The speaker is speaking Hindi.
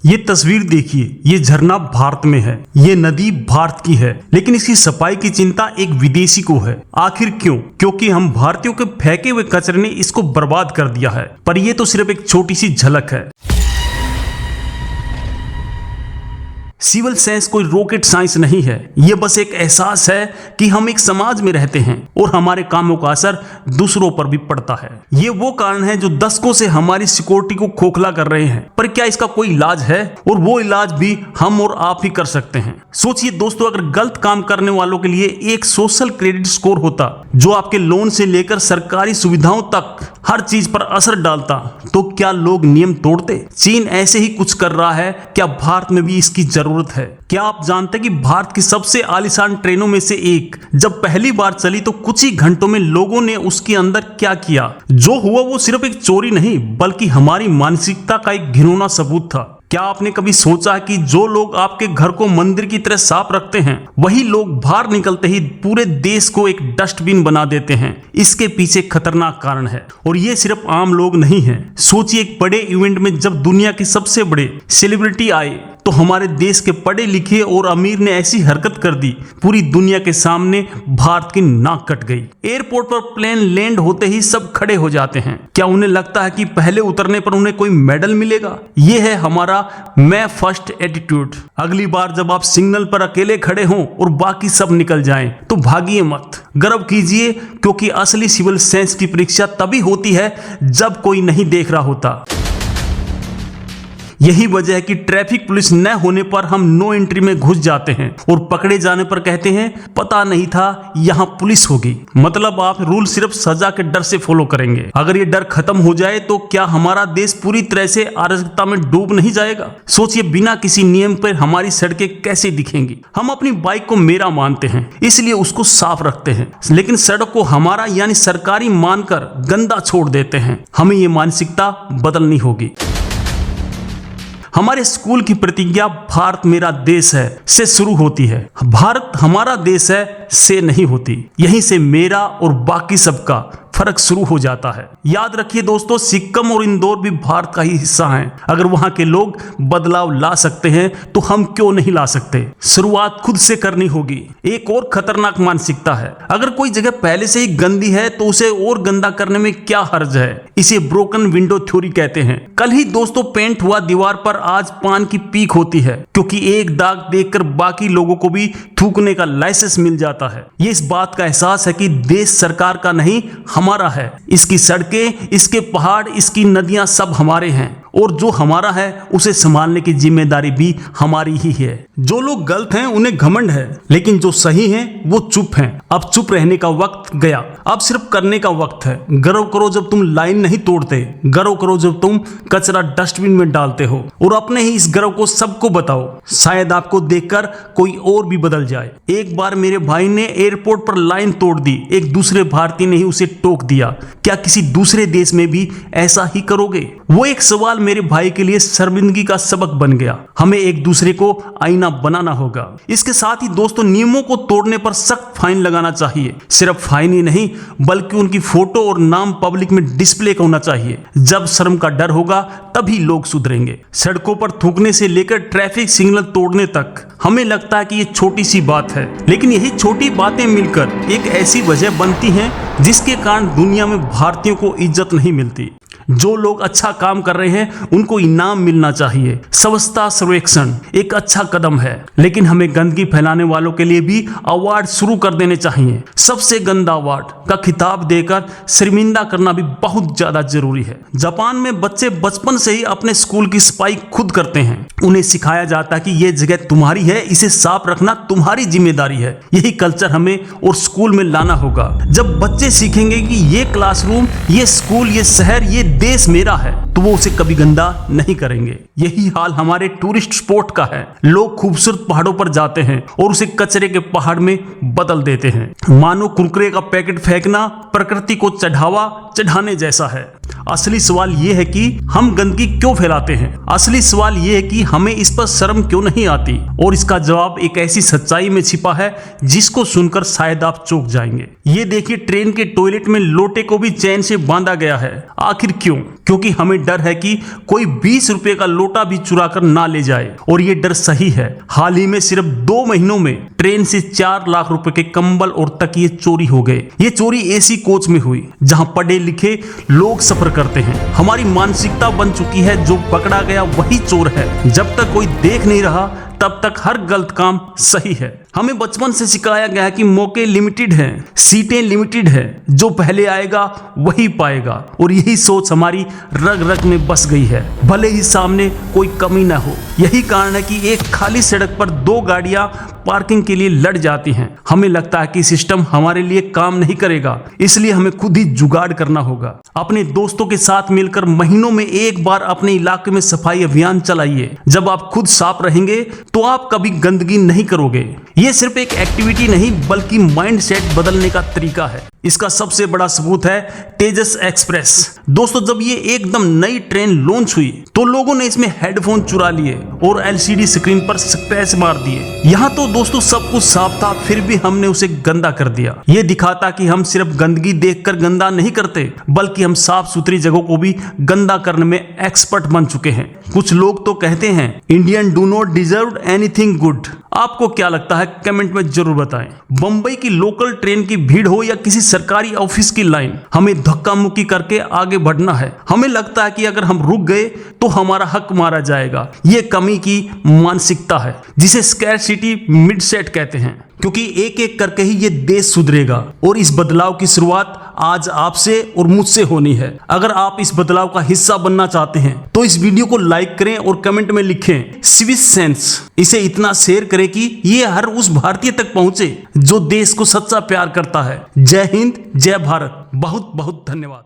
ये तस्वीर देखिए, ये झरना भारत में है, ये नदी भारत की है, लेकिन इसकी सफाई की चिंता एक विदेशी को है। आखिर क्यों? क्योंकि हम भारतीयों के फेंके हुए कचरे ने इसको बर्बाद कर दिया है। पर ये तो सिर्फ एक छोटी सी झलक है। सिविल साइंस कोई रॉकेट साइंस नहीं है, ये बस एक एहसास है कि हम एक समाज में रहते हैं और हमारे कामों का असर दूसरों पर भी पड़ता है। ये वो कारण है जो दशकों से हमारी सिक्योरिटी को खोखला कर रहे हैं। पर क्या इसका कोई इलाज है? और वो इलाज भी हम और आप ही कर सकते हैं। सोचिए दोस्तों, अगर गलत काम करने वालों के लिए एक सोशल क्रेडिट स्कोर होता जो आपके लोन से लेकर सरकारी सुविधाओं तक हर चीज पर असर डालता, तो क्या लोग नियम तोड़ते? चीन ऐसे ही कुछ कर रहा है, क्या भारत में भी इसकी जरूरत है? क्या आप जानते हैं कि भारत की सबसे आलीशान ट्रेनों में से एक जब पहली बार चली तो कुछ ही घंटों में लोगों ने उसके अंदर क्या किया? जो हुआ वो सिर्फ एक चोरी नहीं, बल्कि हमारी मानसिकता का एक घिनौना सबूत था। क्या आपने कभी सोचा कि जो लोग आपके घर को मंदिर की तरह साफ रखते हैं, वही लोग बाहर निकलते ही पूरे देश को एक डस्टबिन बना देते हैं? इसके पीछे खतरनाक कारण है, और ये सिर्फ आम लोग नहीं हैं। सोचिए, एक बड़े इवेंट में जब दुनिया के सबसे बड़े सेलिब्रिटी आए तो हमारे देश के पढ़े लिखे और अमीर ने ऐसी हरकत कर दी, पूरी दुनिया के सामने भारत की नाक कट गई। एयरपोर्ट पर प्लेन लैंड होते ही सब खड़े हो जाते हैं। क्या उन्हें लगता है कि पहले उतरने पर उन्हें कोई मेडल मिलेगा? ये है हमारा मैं फर्स्ट एटीट्यूड। अगली बार जब आप सिग्नल पर अकेले खड़े हों और बाकी सब निकल जाएं, तो भागिए मत, गर्व कीजिए, क्योंकि असली सिविल साइंस की परीक्षा तभी होती है जब कोई नहीं देख रहा होता। यही वजह है कि ट्रैफिक पुलिस न होने पर हम नो एंट्री में घुस जाते हैं और पकड़े जाने पर कहते हैं पता नहीं था यहाँ पुलिस होगी। मतलब आप रूल सिर्फ सजा के डर से फॉलो करेंगे। अगर ये डर खत्म हो जाए तो क्या हमारा देश पूरी तरह से अराजकता में डूब नहीं जाएगा? सोचिए, बिना किसी नियम पर हमारी सड़कें कैसे दिखेंगी? हम अपनी बाइक को मेरा मानते हैं, इसलिए उसको साफ रखते हैं, लेकिन सड़क को हमारा यानी सरकारी मानकर गंदा छोड़ देते हैं। हमें ये मानसिकता बदलनी होगी। हमारे स्कूल की प्रतिज्ञा भारत मेरा देश है से शुरू होती है, भारत हमारा देश है से नहीं होती। यहीं से मेरा और बाकी सबका फर्क शुरू हो जाता है। याद रखिए दोस्तों, सिक्किम और इंदौर भी भारत का ही हिस्सा हैं। अगर वहां के लोग बदलाव ला सकते हैं तो हम क्यों नहीं ला सकते? शुरुआत खुद से करनी होगी। एक और खतरनाक मानसिकता है, अगर कोई जगह पहले से ही गंदी है तो उसे और गंदा करने में क्या हर्ज है? इसे ब्रोकन विंडो थ्योरी कहते हैं। कल ही दोस्तों पेंट हुआ दीवार पर आज पान की पीक होती है, क्योंकि एक दाग देखकर बाकी लोगों को भी थूकने का लाइसेंस मिल जाता है। ये इस बात का एहसास है कि देश सरकार का नहीं हमारा है। इसकी सड़कें, इसके पहाड़, इसकी नदियां सब हमारे हैं, और जो हमारा है उसे संभालने की जिम्मेदारी भी हमारी ही है। जो लोग गलत हैं उन्हें घमंड है, लेकिन जो सही हैं वो चुप हैं। अब चुप रहने का वक्त गया, अब सिर्फ करने का वक्त है। गर्व करो जब तुम लाइन नहीं तोड़ते, गर्व करो जब तुम कचरा डस्टबिन में डालते हो, और अपने ही इस गर्व को सबको बताओ। शायद आपको देखकर कोई और भी बदल जाए। एक बार मेरे भाई ने एयरपोर्ट पर लाइन तोड़ दी, एक दूसरे भारतीय ने ही उसे टोक दिया। क्या किसी दूसरे देश में भी ऐसा ही करोगे? वो एक सवाल मेरे भाई के लिए शर्मिंदगी का सबक बन गया। हमें एक दूसरे को आईना बनाना होगा। इसके साथ ही दोस्तों, नियमों को तोड़ने पर सख्त फाइन लगाना चाहिए। सिर्फ फाइन ही नहीं, बल्कि उनकी फोटो और नाम पब्लिक में डिस्प्ले होना चाहिए। जब शर्म का डर होगा तभी लोग सुधरेंगे। सड़कों पर थूकने से लेकर ट्रैफिक सिग्नल तोड़ने तक हमें लगता है कि ये छोटी सी बात है, लेकिन यही छोटी बातें मिलकर एक ऐसी वजह बनती हैं जिसके कारण दुनिया में भारतीयों को इज्जत नहीं मिलती। जो लोग अच्छा काम कर रहे हैं उनको इनाम मिलना चाहिए। स्वच्छता सर्वेक्षण एक अच्छा कदम है, लेकिन हमें गंदगी फैलाने वालों के लिए भी अवार्ड शुरू कर देने चाहिए। सबसे गंदा अवार्ड का खिताब देकर शर्मिंदा करना भी बहुत ज्यादा जरूरी है। जापान में बच्चे बचपन से ही अपने स्कूल की सफाई खुद करते हैं। उन्हें सिखाया जाता है कि यह जगह तुम्हारी है, इसे साफ रखना तुम्हारी जिम्मेदारी है। यही कल्चर हमें और स्कूल में लाना होगा। जब बच्चे सीखेंगे कि ये क्लासरूम, ये स्कूल, ये शहर, ये देश मेरा है, तो वो उसे कभी गंदा नहीं करेंगे। यही हाल हमारे टूरिस्ट स्पॉट का है। लोग खूबसूरत पहाड़ों पर जाते हैं और उसे कचरे के पहाड़ में बदल देते हैं। मानो कुरकुरे का पैकेट फेंकना प्रकृति को चढ़ाने जैसा है। असली सवाल यह है कि हम गंदगी क्यों फैलाते हैं? असली सवाल यह है कि हमें इस पर शर्म क्यों नहीं आती? और इसका जवाब एक ऐसी सच्चाई में छिपा है जिसको सुनकर शायद आप चौंक जाएंगे। ये देखिए, ट्रेन के टॉयलेट में लोटे को भी चैन से बांधा गया है। आखिर क्यों? क्योंकि हमें डर है कि कोई 20 रुपए का लोटा भी चुरा कर ना ले जाए, और ये डर सही है। हाल ही में सिर्फ 2 महीनों में ट्रेन से 4 लाख रुपए के कंबल और तकिए चोरी हो गए। ये चोरी एसी कोच में हुई, जहां पढ़े लिखे लोग सफर करते हैं। हमारी मानसिकता बन चुकी है, जो पकड़ा गया वही चोर है। जब तक कोई देख नहीं रहा तब तक हर गलत काम सही है। हमें बचपन से सिखाया गया है कि मौके लिमिटेड हैं, सीटें लिमिटेड है, जो पहले आएगा वही पाएगा, और यही सोच हमारी रग रग में बस गई है, भले ही सामने कोई कमी ना हो। यही कारण है कि एक खाली सड़क पर 2 गाड़ियां पार्किंग के लिए लड़ जाती हैं। हमें लगता है कि सिस्टम हमारे लिए काम नहीं करेगा, इसलिए हमें खुद ही जुगाड़ करना होगा। अपने दोस्तों के साथ मिलकर महीनों में एक बार अपने इलाके में सफाई अभियान चलाइए। जब आप खुद साफ रहेंगे तो आप कभी गंदगी नहीं करोगे। ये सिर्फ एक एक्टिविटी नहीं, बल्कि माइंडसेट बदलने का तरीका है। इसका सबसे बड़ा सबूत है तेजस एक्सप्रेस। दोस्तों, जब ये एकदम नई ट्रेन लॉन्च हुई तो लोगों ने इसमें हेडफोन चुरा लिए और एलसीडी स्क्रीन पर स्क्रैच मार दिए। यहाँ तो दोस्तों सब कुछ साफ था, फिर भी हमने उसे गंदा कर दिया। ये दिखाता कि हम सिर्फ गंदगी देखकर गंदा नहीं करते, बल्कि हम साफ सुथरी जगहों को भी गंदा करने में एक्सपर्ट बन चुके हैं। कुछ लोग तो कहते हैं Indian do not deserve anything good. आपको क्या लगता है? कमेंट में जरूर बताएं। बंबई की लोकल ट्रेन की भीड़ हो या किसी सरकारी ऑफिस की लाइन, हमें धक्का मुक्की करके आगे बढ़ना है। हमें लगता है कि अगर हम रुक गए तो हमारा हक मारा जाएगा। ये कमी की मानसिकता है, जिसे स्कैरसिटी मिडसेट कहते हैं, क्योंकि एक एक करके ही ये देश सुधरेगा। और इस बदलाव की शुरुआत आज आपसे और मुझसे होनी है। अगर आप इस बदलाव का हिस्सा बनना चाहते हैं तो इस वीडियो को लाइक करें और कमेंट में लिखें स्विस सेंस। इसे इतना शेयर करें कि ये हर उस भारतीय तक पहुंचे जो देश को सच्चा प्यार करता है। जय हिंद, जय भारत। बहुत बहुत धन्यवाद।